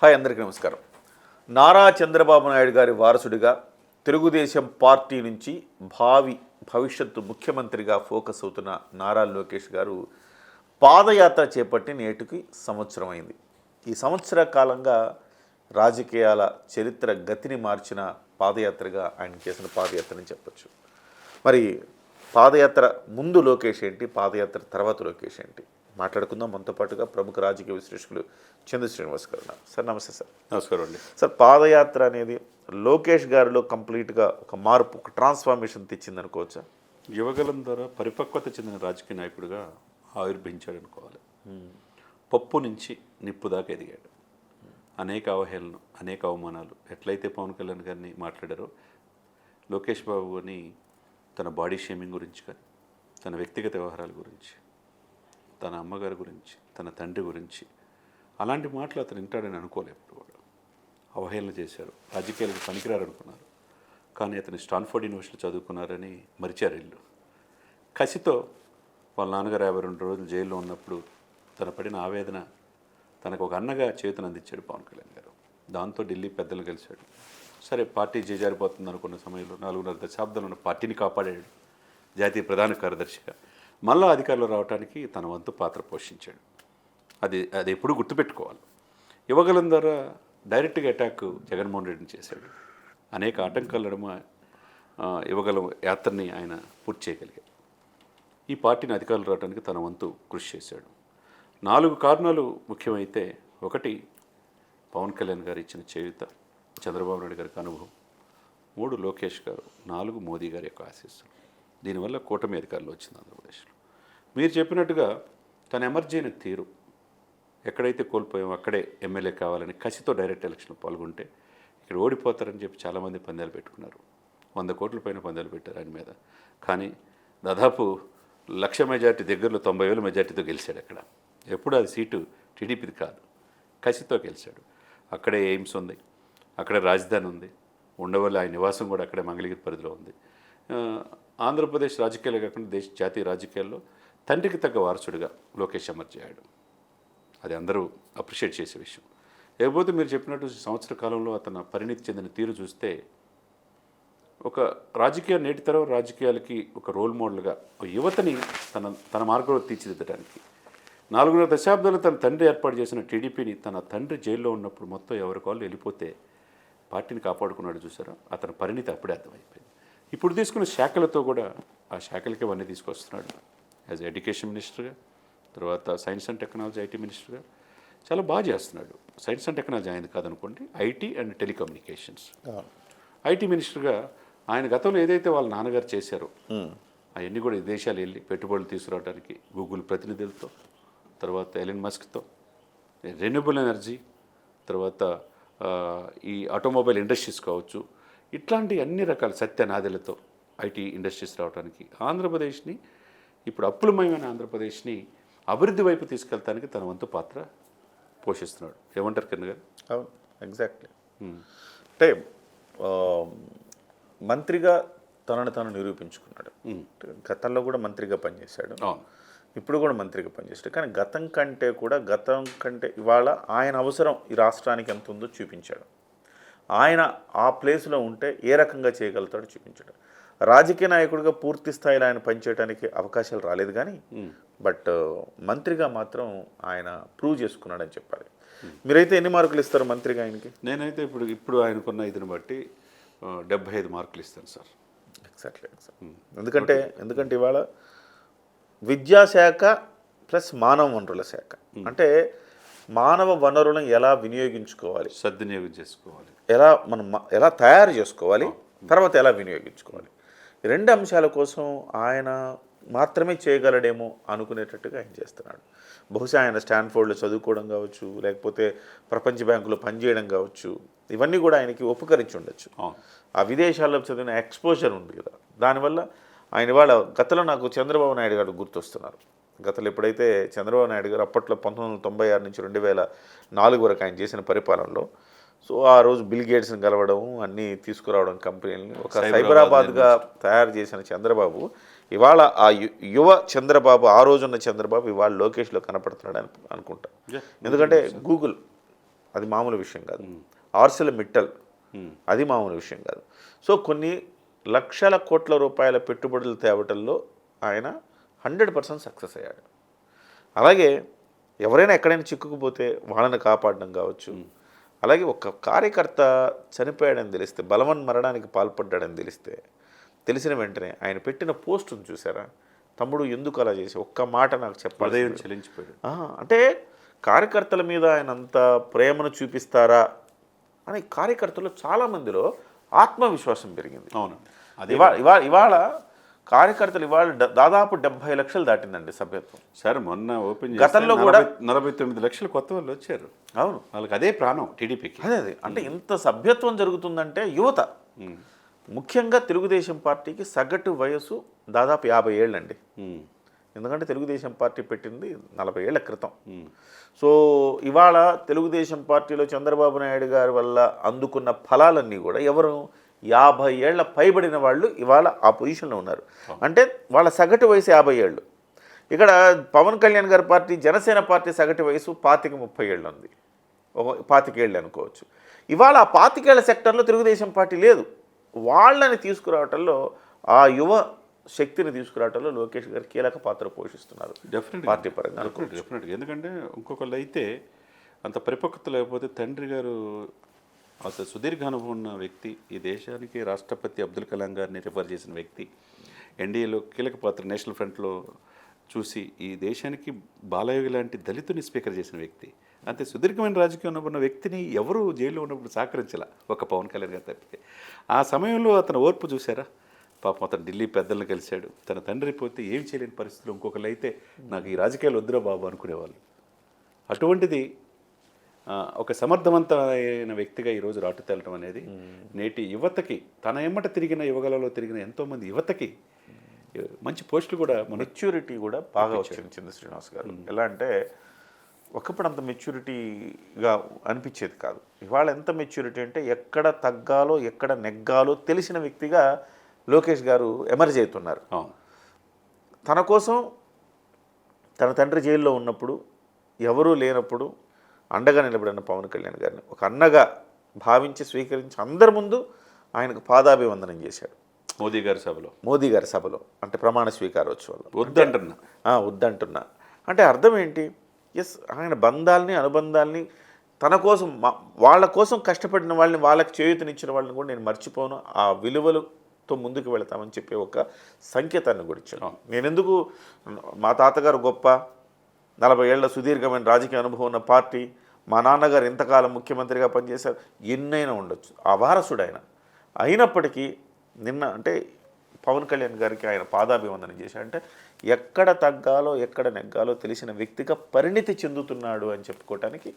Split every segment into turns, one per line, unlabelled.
Hi, అందరికీ నమస్కారం. నారా చంద్రబాబు నాయుడు గారి వారసుడిగా తెలుగుదేశం పార్టీ నుంచి భవిష్యత్తు ముఖ్యమంత్రిగా ఫోకస్ అవుతున్న నారా లోకేష్ గారు పాదయాత్ర చేపట్టి నేటికి సంవత్సరం అయింది. ఈ సంవత్సర కాలంగా రాజకీయాల చరిత్ర గతిని మార్చిన పాదయాత్రగా ఆయన చేసిన పాదయాత్రని చెప్పచ్చు. మరి పాదయాత్ర ముందు లోకేష్ ఏంటి, పాదయాత్ర తర్వాత లోకేష్ ఏంటి మాట్లాడుకుందాం. మనతో పాటుగా ప్రముఖ రాజకీయ విశ్లేషకులు చంద్ర శ్రీనివాస్ గారు ఉన్నారు. సార్ నమస్తే. సార్
నమస్కారం అండి.
సార్, పాదయాత్ర అనేది లోకేష్ గారిలో కంప్లీట్గా ఒక మార్పు, ఒక ట్రాన్స్ఫర్మేషన్ తెచ్చింది అనుకోవచ్చా?
యువగలం ద్వారా పరిపక్వత చెందిన రాజకీయ నాయకుడిగా ఆవిర్భవించాడు అనుకోవాలి. పప్పు నుంచి నిప్పు దాకా ఎదిగాడు. అనేక అవహేళనలు, అనేక అవమానాలు ఎట్లయితే పవన్ కళ్యాణ్ గారిని మాట్లాడారో లోకేష్ బాబుని తన బాడీ షేమింగ్ గురించి కానీ, తన వ్యక్తిగత వ్యవహారాల గురించి, తన అమ్మగారి గురించి, తన తండ్రి గురించి అలాంటి మాటలు అతను వింటాడని అనుకోలేదు. కూడా అవహేళన చేశారు. రాజకీయాలకు పనికిరారు అనుకున్నారు. కానీ అతను స్టాన్ఫోర్డ్ యూనివర్సిటీ చదువుకున్నారని మరిచారు ఇల్లు. కసితో వాళ్ళ నాన్నగారు 52 రోజులు జైల్లో ఉన్నప్పుడు తన పడిన ఆవేదన తనకు ఒక అన్నగా చేతును అందించాడు పవన్ కళ్యాణ్ గారు. దాంతో ఢిల్లీ పెద్దలు కలిశాడు. సరే, పార్టీ చేజారిపోతుంది అనుకున్న సమయంలో 4.5 దశాబ్దాలు ఉన్న పార్టీని కాపాడాడు. జాతీయ ప్రధాన కార్యదర్శిగా మళ్ళా అధికారంలో రావడానికి తన వంతు పాత్ర పోషించాడు. అది ఎప్పుడు గుర్తుపెట్టుకోవాలి. యువగలం ద్వారా డైరెక్ట్గా అటాక్ జగన్మోహన్ రెడ్డిని చేశాడు. అనేక ఆటంకాల నడుమ యువగలం యాత్రని ఆయన పూర్తి చేయగలిగాడు. ఈ పార్టీని అధికారులు రావడానికి తన వంతు కృషి చేశాడు. 4 కారణాలు ముఖ్యమైతే, 1 పవన్ కళ్యాణ్ గారు ఇచ్చిన చేయూత, చంద్రబాబు నాయుడు గారికి అనుభవం, 3 లోకేష్ గారు, 4 మోదీ గారి యొక్క ఆశీస్సులు. దీనివల్ల కూటమి అధికారులు వచ్చింది ఆంధ్రప్రదేశ్లో. మీరు చెప్పినట్టుగా తన ఎమర్జీ అయిన తీరు, ఎక్కడైతే కోల్పోయామో అక్కడే ఎమ్మెల్యే కావాలని కసితో డైరెక్ట్ ఎలక్షన్లో పాల్గొంటే ఇక్కడ ఓడిపోతారని చెప్పి చాలామంది పందాలు పెట్టుకున్నారు. 100 కోట్ల పైన పందాలు పెట్టారు ఆయన మీద. కానీ దాదాపు 1,00,000 మెజార్టీ దగ్గరలో 90,000 మెజార్టీతో గెలిచాడు. అక్కడ ఎప్పుడు అది సీటు టీడీపీది కాదు, కసితో గెలిచాడు. అక్కడే ఎయిమ్స్ ఉంది, అక్కడే రాజధాని ఉంది, ఉండవల్లి ఆయన నివాసం కూడా అక్కడే మంగళగిరి పరిధిలో ఉంది. ఆంధ్రప్రదేశ్ రాజకీయాలు కాకుండా జాతీయ రాజకీయాల్లో తండ్రికి తగ్గ వారసుడిగా లోకేష్ ఎమర్జీ అయ్యాడు. అది అందరూ అప్రిషియేట్ చేసే విషయం. లేకపోతే మీరు చెప్పినట్టు సంవత్సర కాలంలో అతను పరిణితి చెందిన తీరు చూస్తే, ఒక నేటి తరం రాజకీయాలకి ఒక రోల్ మోడల్గా యువతని తన మార్గంలో తీర్చిదిద్దడానికి 4.5 దశాబ్దాలు తన తండ్రి ఏర్పాటు చేసిన టీడీపీని తన తండ్రి జైల్లో ఉన్నప్పుడు మొత్తం ఎవరి కాళ్ళు వెళ్ళిపోతే పార్టీని కాపాడుకున్నాడు. చూసారా, అతని పరిణితి అప్పుడే అర్థమైపోయింది. ఇప్పుడు తీసుకున్న శాఖలతో కూడా ఆ శాఖలకి అవన్నీ తీసుకొస్తున్నాడు. యాజ్ ఎడ్యుకేషన్ మినిస్టర్గా, తర్వాత సైన్స్ అండ్ టెక్నాలజీ ఐటీ మినిస్టర్గా చాలా బాగా చేస్తున్నాడు. సైన్స్ అండ్ టెక్నాలజీ ఆయన కాదనుకోండి, ఐటీ అండ్ టెలికమ్యూనికేషన్స్. ఐటీ మినిస్టర్గా ఆయన గతంలో ఏదైతే వాళ్ళ నాన్నగారు చేశారో అవన్నీ కూడా విదేశాలు వెళ్ళి పెట్టుబడులు తీసుకురావడానికి గూగుల్ ప్రతినిధులతో, తర్వాత ఎలన్ మస్క్తో, రెన్యూబుల్ ఎనర్జీ, తర్వాత ఈ ఆటోమొబైల్ ఇండస్ట్రీస్ కావచ్చు, ఇట్లాంటి అన్ని రకాల సత్యనాదెలతో ఐటీ ఇండస్ట్రీస్ రావడానికి ఆంధ్రప్రదేశ్ని, ఇప్పుడు అప్పులమయమైన ఆంధ్రప్రదేశ్ని అభివృద్ధి వైపు తీసుకెళ్తానికి తన వంతు పాత్ర పోషిస్తున్నాడు. ఏమంటారు కిరణ్ గారు?
అవును, ఎగ్జాక్ట్లీ. అంటే మంత్రిగా తనను నిరూపించుకున్నాడు. గతంలో కూడా మంత్రిగా పనిచేశాడు, ఇప్పుడు కూడా మంత్రిగా పనిచేశాడు. కానీ గతం కంటే ఇవాళ ఆయన అవసరం ఈ రాష్ట్రానికి ఎంత ఉందో చూపించాడు. ఆయన ఆ ప్లేస్లో ఉంటే ఏ రకంగా చేయగలుగుతాడో చూపించాడు. రాజకీయ నాయకుడిగా పూర్తి స్థాయిలో ఆయన పనిచేయడానికి అవకాశాలు రాలేదు, కానీ బట్ మంత్రిగా మాత్రం ఆయన ప్రూవ్ చేసుకున్నాడని చెప్పాలి. మీరైతే ఎన్ని మార్కులు ఇస్తారు మంత్రిగా ఆయనకి?
నేనైతే ఇప్పుడు ఆయనకున్న ఇదిని బట్టి 75 మార్కులు ఇస్తాను సార్.
ఎగ్జాక్ట్లీ. ఎందుకంటే ఇవాళ విద్యాశాఖ ప్లస్ మానవ వనరుల శాఖ, అంటే మానవ వనరులను ఎలా వినియోగించుకోవాలి,
సద్వినియోగం చేసుకోవాలి,
ఎలా తయారు చేసుకోవాలి, తర్వాత ఎలా వినియోగించుకోవాలి, 2 అంశాల కోసం ఆయన మాత్రమే చేయగలడేమో అనుకునేటట్టుగా ఆయన చేస్తున్నాడు. బహుశా ఆయన స్టాన్ఫోర్డ్లో చదువుకోవడం కావచ్చు, లేకపోతే ప్రపంచ బ్యాంకులో పనిచేయడం కావచ్చు, ఇవన్నీ కూడా ఆయనకి ఉపకరించి ఉండొచ్చు. ఆ విదేశాల్లో చదివిన ఎక్స్పోజర్ ఉంది కదా, దానివల్ల ఆయన ఇవాళ గతంలో నాకు చంద్రబాబు నాయుడు గారు గుర్తొస్తున్నారు. గతంలో ఎప్పుడైతే చంద్రబాబు నాయుడు గారు అప్పట్లో 1996 నుంచి 2004 వరకు ఆయన చేసిన పరిపాలనలో, సో ఆ రోజు బిల్ గేట్స్ని కలవడం, అన్నీ తీసుకురావడం, కంపెనీలని ఒక సైబరాబాద్గా తయారు చేసిన చంద్రబాబు ఇవాళ ఆ యువ చంద్రబాబు, ఆ రోజున్న చంద్రబాబు ఇవాళ లోకేష్లో కనపడుతున్నాడు అనుకుంటా. ఎందుకంటే గూగుల్ అది మామూలు విషయం కాదు. ఆర్సెల్ మిట్టల్ అది మామూలు విషయం కాదు. సో కొన్ని లక్షల కోట్ల రూపాయల పెట్టుబడులు తేవటంలో ఆయన 100% సక్సెస్ అయ్యాడు. అలాగే ఎవరైనా ఎక్కడైనా చిక్కుకుపోతే వాళ్ళని కాపాడడం కావచ్చు. అలాగే ఒక కార్యకర్త చనిపోయాడని తెలిస్తే, బలవన్ మరణానికి పాల్పడ్డాడని తెలిసిన వెంటనే ఆయన పెట్టిన పోస్టును చూసారా, తమ్ముడు ఎందుకు అలా చేసి ఒక్క మాట నాకు చెప్పాలి
చెల్లించిపోయాడు.
అంటే కార్యకర్తల మీద ఆయన అంత ప్రేమను చూపిస్తారా అని కార్యకర్తలు చాలామందిలో ఆత్మవిశ్వాసం పెరిగింది.
అవును.
ఇవాళ కార్యకర్తలు ఇవాళ దాదాపు 70 లక్షలు దాటిందండి సభ్యత్వం.
సార్ మొన్న ఓపెన్
గతంలో కూడా
49 లక్షలు కొత్త వాళ్ళు వచ్చారు.
అవును,
వాళ్ళకి అదే ప్రాణం టీడీపీకి.
అదే అంటే ఇంత సభ్యత్వం జరుగుతుందంటే యువత, ముఖ్యంగా తెలుగుదేశం పార్టీకి సగటు వయసు దాదాపు 50 ఏళ్ళండి. ఎందుకంటే తెలుగుదేశం పార్టీ పెట్టింది 40 ఏళ్ల క్రితం. సో ఇవాళ తెలుగుదేశం పార్టీలో చంద్రబాబు నాయుడు గారి వల్ల అందుకున్న ఫలాలన్నీ కూడా ఎవరు 50 ఏళ్ల పైబడిన వాళ్ళు ఇవాళ ఆ పొజిషన్లో ఉన్నారు. అంటే వాళ్ళ సగటు వయసు 50 ఏళ్ళు. ఇక్కడ పవన్ కళ్యాణ్ గారి పార్టీ, జనసేన పార్టీ సగటు వయసు 25-30 ఏళ్ళు ఉంది. 25 ఏళ్ళు అనుకోవచ్చు. ఇవాళ ఆ 25 ఏళ్ల సెక్టర్లో తెలుగుదేశం పార్టీ లేదు. వాళ్ళని తీసుకురావటంలో, ఆ యువ శక్తిని తీసుకురావటంలో లోకేష్ గారు కీలక పాత్ర పోషిస్తున్నారు పార్టీ పరంగా.
డెఫినెట్గా. ఎందుకంటే ఇంకొకళ్ళు అయితే అంత పరిపక్వత లేకపోతే, తండ్రి గారు అసలు సుదీర్ఘ అనుభవం ఉన్న వ్యక్తి, ఈ దేశానికి రాష్ట్రపతి అబ్దుల్ కలాం గారిని రిఫర్ చేసిన వ్యక్తి, ఎన్డీఏలో కీలక పాత్ర నేషనల్ ఫ్రంట్లో చూసి ఈ దేశానికి బాలయోగి లాంటి దళితుని స్పీకర్ చేసిన వ్యక్తి, అంతే సుదీర్ఘమైన రాజకీయం ఉన్న వ్యక్తిని ఎవరు జైల్లో ఉన్నప్పుడు సహకరించాల, ఒక పవన్ కళ్యాణ్ గారు తప్పితే. ఆ సమయంలో అతను ఓర్పు చూసారా? పాపం అతను ఢిల్లీ పెద్దలను కలిశాడు. తన తండ్రి పోతే ఏం చేయలేని పరిస్థితులు ఇంకొకళ్ళు అయితే నాకు ఈ రాజకీయాలు వద్దురా బాబు అనుకునేవాళ్ళు. అటువంటిది ఒక సమర్థవంతమైన వ్యక్తిగా ఈరోజు రాటు తేలటం అనేది నేటి యువతకి, తన ఎమ్మట తిరిగిన యువగలలో తిరిగిన ఎంతోమంది యువతకి మంచి పోస్టులు కూడా,
మెచ్యూరిటీ కూడా బాగా వచ్చింది చంద్ర శ్రీనివాస్ గారు. ఎలా అంటే ఒకప్పుడు అంత మెచ్యూరిటీగా అనిపించేది కాదు. ఇవాళ ఎంత మెచ్యూరిటీ అంటే ఎక్కడ తగ్గాలో ఎక్కడ నెగ్గాలో తెలిసిన వ్యక్తిగా లోకేష్ గారు ఎమర్జ్ అవుతున్నారు. తన కోసం తన తండ్రి జైల్లో ఉన్నప్పుడు, ఎవరూ లేనప్పుడు అండగా నిలబడిన పవన్ కళ్యాణ్ గారిని ఒక అన్నగా భావించి స్వీకరించి అందరి ముందు ఆయనకు పాదాభివందనం చేశాడు
మోదీ గారి సభలో. అంటే ప్రమాణ స్వీకారోత్సవాలు.
వద్దంటున్నా అంటే అర్థం ఏంటి? ఎస్, ఆయన బంధాలని, అనుబంధాలని, తన కోసం, వాళ్ళ కోసం కష్టపడిన వాళ్ళని, వాళ్ళకి చేయూతనిచ్చిన వాళ్ళని కూడా నేను మర్చిపోను, ఆ విలువలతో ముందుకు వెళతామని చెప్పే ఒక సంకేతాన్ని కూడా ఇచ్చాను. నేనెందుకు, మా తాతగారు గొప్ప, 40 ఏళ్ల సుదీర్ఘమైన రాజకీయ అనుభవం ఉన్న పార్టీ, మా నాన్నగారు ఇంతకాలం ముఖ్యమంత్రిగా పనిచేశారు, ఎన్నైనా ఉండొచ్చు, ఆ వారసుడు ఆయన. అయినప్పటికీ నిన్న అంటే పవన్ కళ్యాణ్ గారికి ఆయన పాదాభివందనం చేశాడంటే ఎక్కడ తగ్గాలో ఎక్కడ నెగ్గాలో తెలిసిన వ్యక్తిగా పరిణితి చెందుతున్నాడు అని చెప్పుకోవటానికి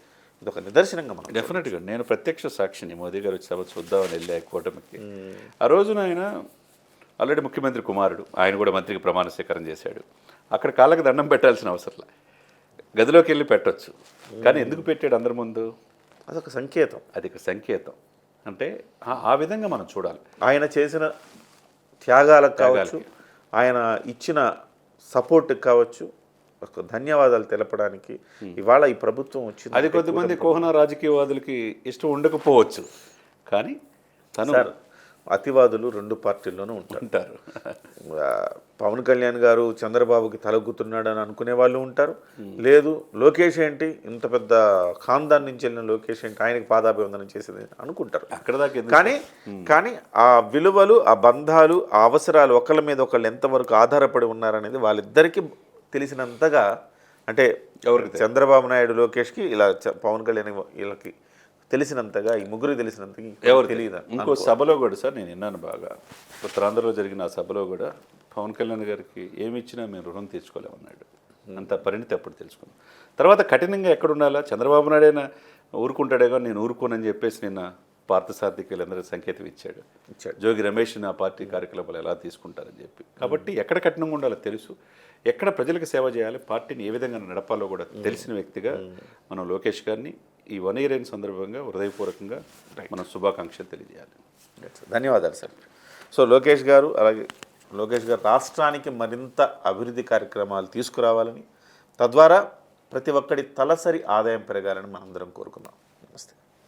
ఇది ఒక నిదర్శనంగా మనం.
డెఫినెట్గా నేను ప్రత్యక్ష సాక్షిని. మోదీ గారు వచ్చి సభ చూద్దామని వెళ్ళే కూటమికి. ఆ రోజున ఆయన ఆల్రెడీ ముఖ్యమంత్రి కుమారుడు, ఆయన కూడా మంత్రికి ప్రమాణ స్వీకారం చేశాడు. అక్కడ కాళ్ళకి దండం పెట్టాల్సిన అవసరం, గదిలోకి వెళ్ళి పెట్టవచ్చు. కానీ ఎందుకు పెట్టాడు అందరి ముందు?
అదొక సంకేతం.
అది ఒక సంకేతం. అంటే ఆ విధంగా మనం చూడాలి.
ఆయన చేసిన త్యాగాలకు కావచ్చు, ఆయన ఇచ్చిన సపోర్ట్కి కావచ్చు, ఒక ధన్యవాదాలు తెలపడానికి ఇవాళ ఈ ప్రభుత్వం వచ్చింది.
అది కొద్దిమంది కోహన రాజకీయవాదులకి ఇష్టం ఉండకపోవచ్చు, కానీ తను
అతివాదులు రెండు పార్టీల్లోనూ ఉంటారు. పవన్ కళ్యాణ్ గారు చంద్రబాబుకి తలగుతున్నాడని అనుకునే వాళ్ళు ఉంటారు. లేదు, లోకేష్ ఏంటి ఇంత పెద్ద ఖాందాన్ నుంచి వెళ్ళిన లోకేష్ ఏంటి ఆయనకి పాదాభివందనం చేసేది అనుకుంటారు.
అక్కడ దాకా
కానీ ఆ విలువలు, ఆ బంధాలు, ఆ అవసరాలు ఒకళ్ళ మీద ఒకళ్ళు ఎంతవరకు ఆధారపడి ఉన్నారనేది వాళ్ళిద్దరికీ తెలిసినంతగా, అంటే ఎవరికి చంద్రబాబు నాయుడు లోకేష్కి, ఇలా పవన్ కళ్యాణ్ వీళ్ళకి తెలిసినంతగా, ఈ ముగ్గురు తెలిసినంతగా
ఎవరు తెలియదు. ఇంకో సభలో కూడా సార్ నేను విన్నాను బాగా, ఉత్తరాంధ్రలో జరిగిన ఆ సభలో కూడా పవన్ కళ్యాణ్ గారికి ఏమి ఇచ్చినా మేము రుణం తీర్చుకోలేమన్నాడు. అంత పరిణితి అప్పుడు తెలుసుకున్నాం. తర్వాత కఠినంగా ఎక్కడ ఉండాలా, చంద్రబాబు నాయుడైనా ఊరుకుంటాడేగా, నేను ఊరుకోనని చెప్పేసి నిన్న పార్థసారథికి వీళ్ళందరూ సంకేతం ఇచ్చాడు. జోగి రమేష్ ఆ పార్టీ కార్యకలాపాలు ఎలా తీసుకుంటారని చెప్పి. కాబట్టి ఎక్కడ కఠినంగా ఉండాలో తెలుసు, ఎక్కడ ప్రజలకు సేవ చేయాలి, పార్టీని ఏ విధంగా నడపాలో కూడా తెలిసిన వ్యక్తిగా మనం లోకేష్ గారిని ఈ 1 year అయిన సందర్భంగా హృదయపూర్వకంగా మనం శుభాకాంక్షలు తెలియజేయాలి.
ధన్యవాదాలు సార్. సో లోకేష్ గారు, అలాగే లోకేష్ గారు రాష్ట్రానికి మరింత అభివృద్ధి కార్యక్రమాలు తీసుకురావాలని, తద్వారా ప్రతి ఒక్కడి తలసరి ఆదాయం పెరగాలని మనందరం కోరుకుందాం. నమస్తే.